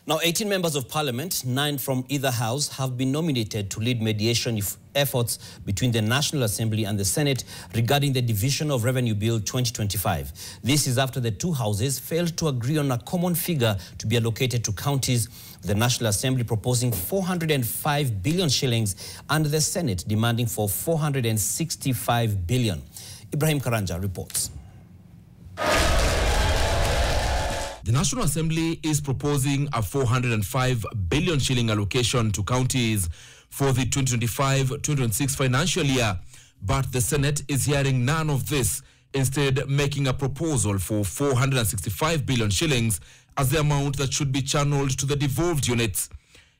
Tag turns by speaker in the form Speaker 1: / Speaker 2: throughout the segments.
Speaker 1: Now, 18 members of parliament, 9 from either house, have been nominated to lead mediation efforts between the National Assembly and the Senate regarding the Division of Revenue Bill 2025. This is after the two houses failed to agree on a common figure to be allocated to counties, the National Assembly proposing 405 billion shillings and the Senate demanding for 465 billion. Ibrahim Karanja reports.
Speaker 2: The National Assembly is proposing a 405 billion shilling allocation to counties for the 2025-2026 financial year, but the Senate is hearing none of this, instead making a proposal for 465 billion shillings as the amount that should be channeled to the devolved units.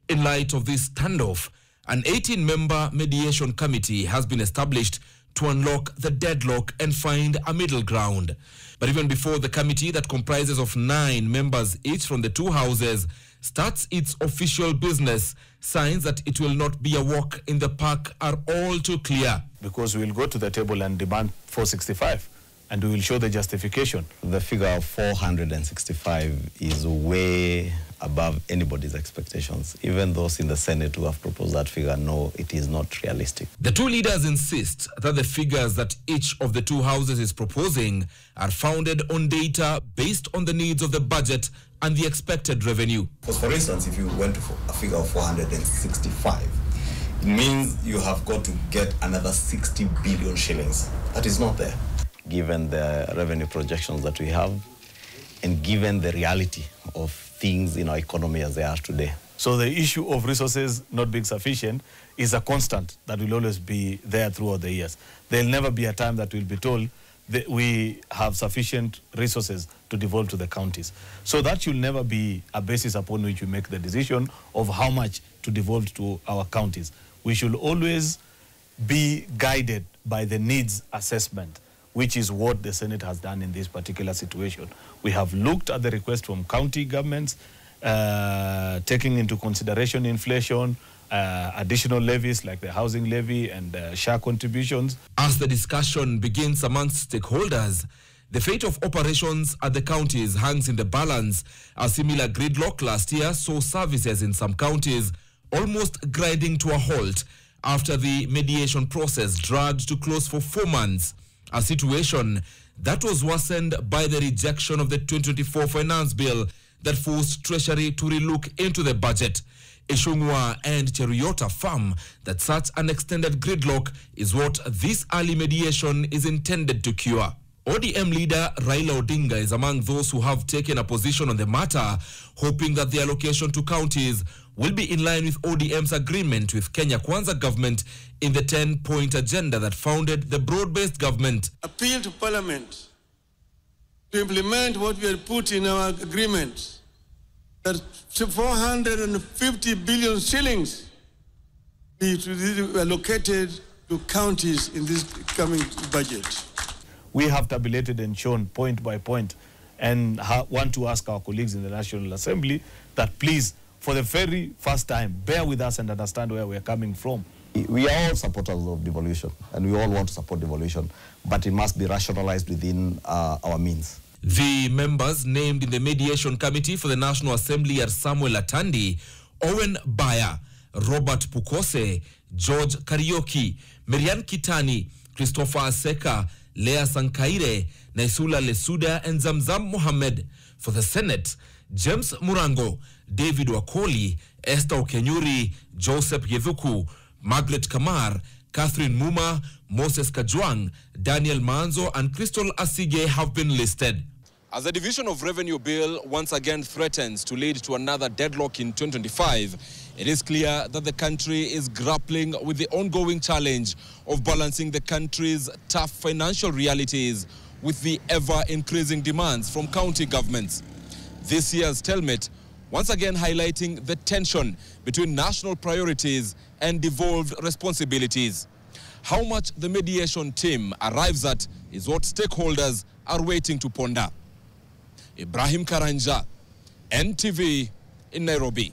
Speaker 2: In light of this standoff, an 18-member mediation committee has been established to unlock the deadlock and find a middle ground. But even before the committee, that comprises of 9 members each from the two houses, starts its official business, signs that it will not be a walk in the park are all too clear.
Speaker 3: Because we will go to the table and demand 465, and we will show the justification.
Speaker 4: The figure of 465 is way above anybody's expectations. Even those in the Senate who have proposed that figure, no, it is not realistic.
Speaker 2: The two leaders insist that the figures that each of the two houses is proposing are founded on data based on the needs of the budget and the expected revenue.
Speaker 5: Because for instance, if you went for a figure of 465, it means you have got to get another 60 billion shillings. That is not there.
Speaker 4: Given the revenue projections that we have, and given the reality of things in our economy as they are today.
Speaker 3: So the issue of resources not being sufficient is a constant that will always be there throughout the years. There will never be a time that we'll be told that we have sufficient resources to devolve to the counties. So that should never be a basis upon which we make the decision of how much to devolve to our counties. We should always be guided by the needs assessment, which is what the Senate has done in this particular situation. We have looked at the request from county governments, taking into consideration inflation, additional levies like the housing levy and share contributions.
Speaker 2: As the discussion begins amongst stakeholders, the fate of operations at the counties hangs in the balance. A similar gridlock last year saw services in some counties almost grinding to a halt after the mediation process dragged to close for 4 months. A situation that was worsened by the rejection of the 2024 finance bill that forced Treasury to relook into the budget. Ishungwa and Cheruiyot affirm that such an extended gridlock is what this early mediation is intended to cure. ODM leader Raila Odinga is among those who have taken a position on the matter, hoping that the allocation to counties will be in line with ODM's agreement with Kenya Kwanza government in the 10-point agenda that founded the broad-based government.
Speaker 6: Appeal to Parliament to implement what we had put in our agreement, that 450 billion shillings be allocated to counties in this coming budget.
Speaker 3: We have tabulated and shown point by point, and want to ask our colleagues in the National Assembly that please, for the very first time, bear with us and understand where we're coming from.
Speaker 4: We are all supporters of devolution, and we all want to support devolution, but it must be rationalized within our means.
Speaker 2: The members named in the mediation committee for the National Assembly are Samuel Atandi, Owen Baya, Robert Pukose, George Karaoke, Marian Kitani, Christopher Aseka, Lea Sankaire, Naisula Lesuda, and Zamzam Mohammed. For the Senate, James Murango, David Wakoli, Esther Okenyuri, Joseph Yevuku, Margaret Kamar, Catherine Muma, Moses Kajwang, Daniel Manzo, and Crystal Asige have been listed. As the Division of Revenue Bill once again threatens to lead to another deadlock in 2025, it is clear that the country is grappling with the ongoing challenge of balancing the country's tough financial realities with the ever-increasing demands from county governments. This year's stalemate once again highlighting the tension between national priorities and devolved responsibilities. How much the mediation team arrives at is what stakeholders are waiting to ponder. Ibrahim Karanja, NTV in Nairobi.